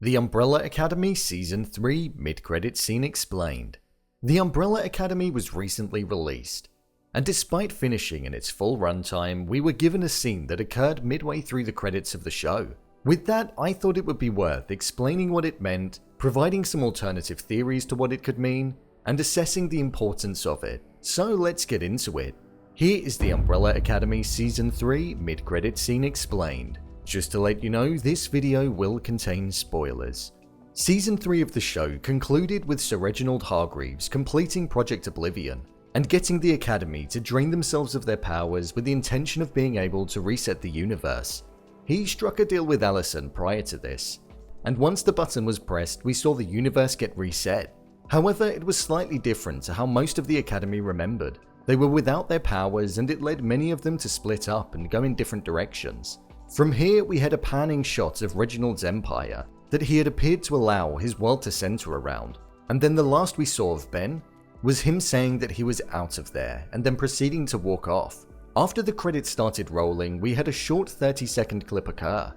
The Umbrella Academy Season 3 Mid-Credit Scene Explained. The Umbrella Academy was recently released, and despite finishing in its full runtime, we were given a scene that occurred midway through the credits of the show. With that, I thought it would be worth explaining what it meant, providing some alternative theories to what it could mean, and assessing the importance of it. So let's get into it. Here is the Umbrella Academy Season 3 Mid-Credit Scene Explained. Just to let you know, this video will contain spoilers. Season 3 of the show concluded with Sir Reginald Hargreaves completing Project Oblivion and getting the Academy to drain themselves of their powers with the intention of being able to reset the universe. He struck a deal with Allison prior to this, and once the button was pressed, we saw the universe get reset. However, it was slightly different to how most of the Academy remembered. They were without their powers, and it led many of them to split up and go in different directions. From here, we had a panning shot of Reginald's empire that he had appeared to allow his world to center around, and then the last we saw of Ben was him saying that he was out of there and then proceeding to walk off. After the credits started rolling, we had a short 30-second clip occur,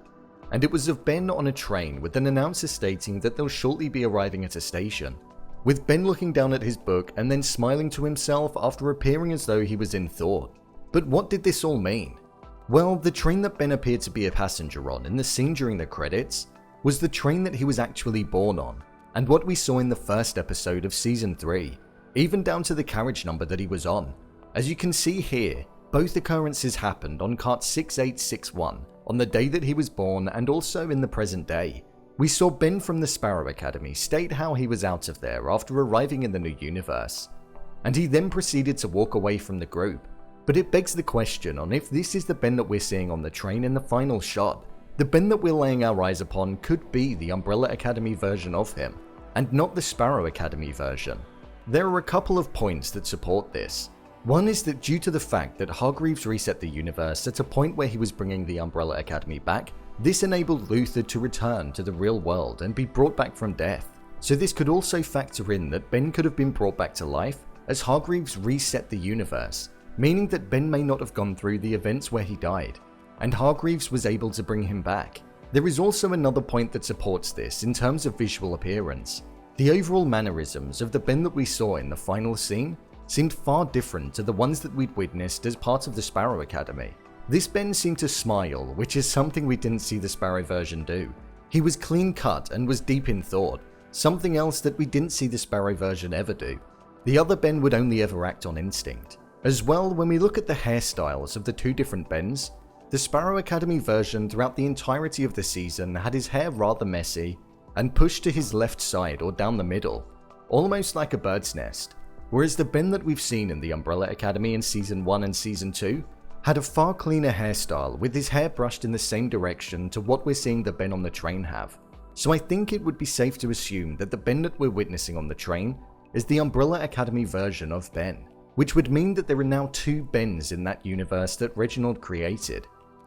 and it was of Ben on a train with an announcer stating that they'll shortly be arriving at a station, with Ben looking down at his book and then smiling to himself after appearing as though he was in thought. But what did this all mean? Well, the train that Ben appeared to be a passenger on in the scene during the credits was the train that he was actually born on, and what we saw in the first episode of Season 3, even down to the carriage number that he was on. As you can see here, both occurrences happened on cart 6861 on the day that he was born and also in the present day. We saw Ben from the Sparrow Academy state how he was out of there after arriving in the new universe, and he then proceeded to walk away from the group. But it begs the question on if this is the Ben that we're seeing on the train in the final shot. The Ben that we're laying our eyes upon could be the Umbrella Academy version of him, and not the Sparrow Academy version. There are a couple of points that support this. One is that due to the fact that Hargreaves reset the universe at a point where he was bringing the Umbrella Academy back, this enabled Luther to return to the real world and be brought back from death. So this could also factor in that Ben could have been brought back to life as Hargreaves reset the universe, meaning that Ben may not have gone through the events where he died, and Hargreaves was able to bring him back. There is also another point that supports this in terms of visual appearance. The overall mannerisms of the Ben that we saw in the final scene seemed far different to the ones that we'd witnessed as part of the Sparrow Academy. This Ben seemed to smile, which is something we didn't see the Sparrow version do. He was clean cut and was deep in thought, something else that we didn't see the Sparrow version ever do. The other Ben would only ever act on instinct. As well, when we look at the hairstyles of the two different Bens, the Sparrow Academy version throughout the entirety of the season had his hair rather messy and pushed to his left side or down the middle, almost like a bird's nest, whereas the Ben that we've seen in the Umbrella Academy in Season 1 and Season 2 had a far cleaner hairstyle with his hair brushed in the same direction to what we're seeing the Ben on the train have. So I think it would be safe to assume that the Ben that we're witnessing on the train is the Umbrella Academy version of Ben, which would mean that there are now two Bens in that universe that Reginald created.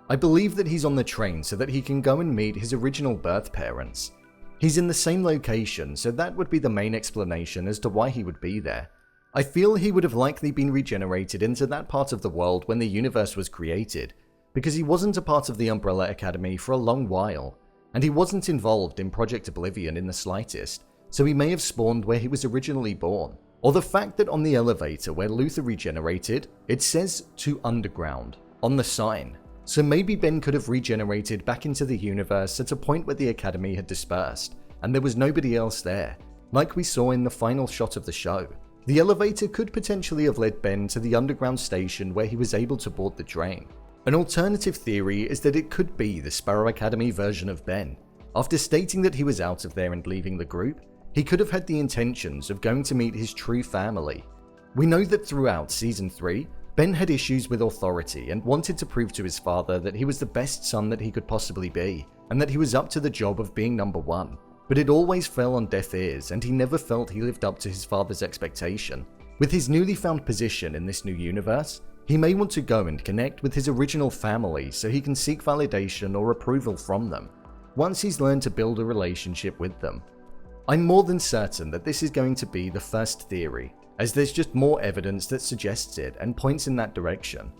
I believe that he's on the train so that he can go and meet his original birth parents. He's in the same location, so that would be the main explanation as to why he would be there. I feel he would have likely been regenerated into that part of the world when the universe was created, because he wasn't a part of the Umbrella Academy for a long while, and he wasn't involved in Project Oblivion in the slightest, so he may have spawned where he was originally born. Or the fact that on the elevator where Luther regenerated, it says to underground on the sign. So maybe Ben could have regenerated back into the universe at a point where the Academy had dispersed, and there was nobody else there, like we saw in the final shot of the show. The elevator could potentially have led Ben to the underground station where he was able to board the train. An alternative theory is that it could be the Sparrow Academy version of Ben. After stating that he was out of there and leaving the group, he could have had the intentions of going to meet his true family. We know that throughout Season 3, Ben had issues with authority and wanted to prove to his father that he was the best son that he could possibly be, and that he was up to the job of being number one. But it always fell on deaf ears, and he never felt he lived up to his father's expectation. With his newly found position in this new universe, he may want to go and connect with his original family so he can seek validation or approval from them, once he's learned to build a relationship with them. I'm more than certain that this is going to be the first theory, as there's just more evidence that suggests it and points in that direction.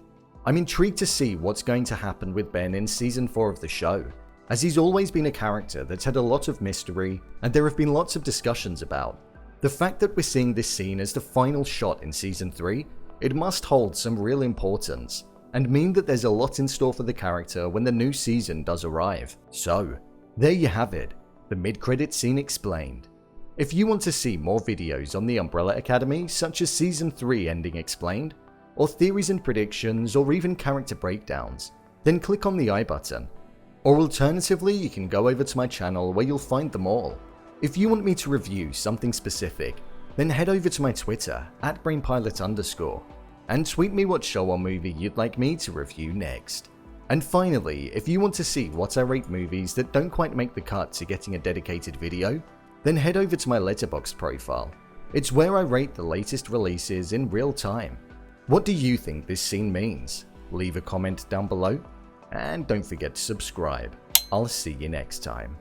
I'm intrigued to see what's going to happen with Ben in Season 4 of the show. as he's always been a character that's had a lot of mystery and there have been lots of discussions about. The fact that we're seeing this scene as the final shot in Season 3, it must hold some real importance, and mean that there's a lot in store for the character when the new season does arrive. So, there you have it, the mid-credit scene explained. If you want to see more videos on the Umbrella Academy, such as Season 3 ending explained, or theories and predictions, or even character breakdowns, then click on the I button. Or alternatively, you can go over to my channel where you'll find them all. If you want me to review something specific, then head over to my Twitter, @BrainPilot_, and tweet me what show or movie you'd like me to review next. And finally, if you want to see what I rate movies that don't quite make the cut to getting a dedicated video, then head over to my Letterboxd profile. It's where I rate the latest releases in real time. What do you think this scene means? Leave a comment down below, and don't forget to subscribe. I'll see you next time.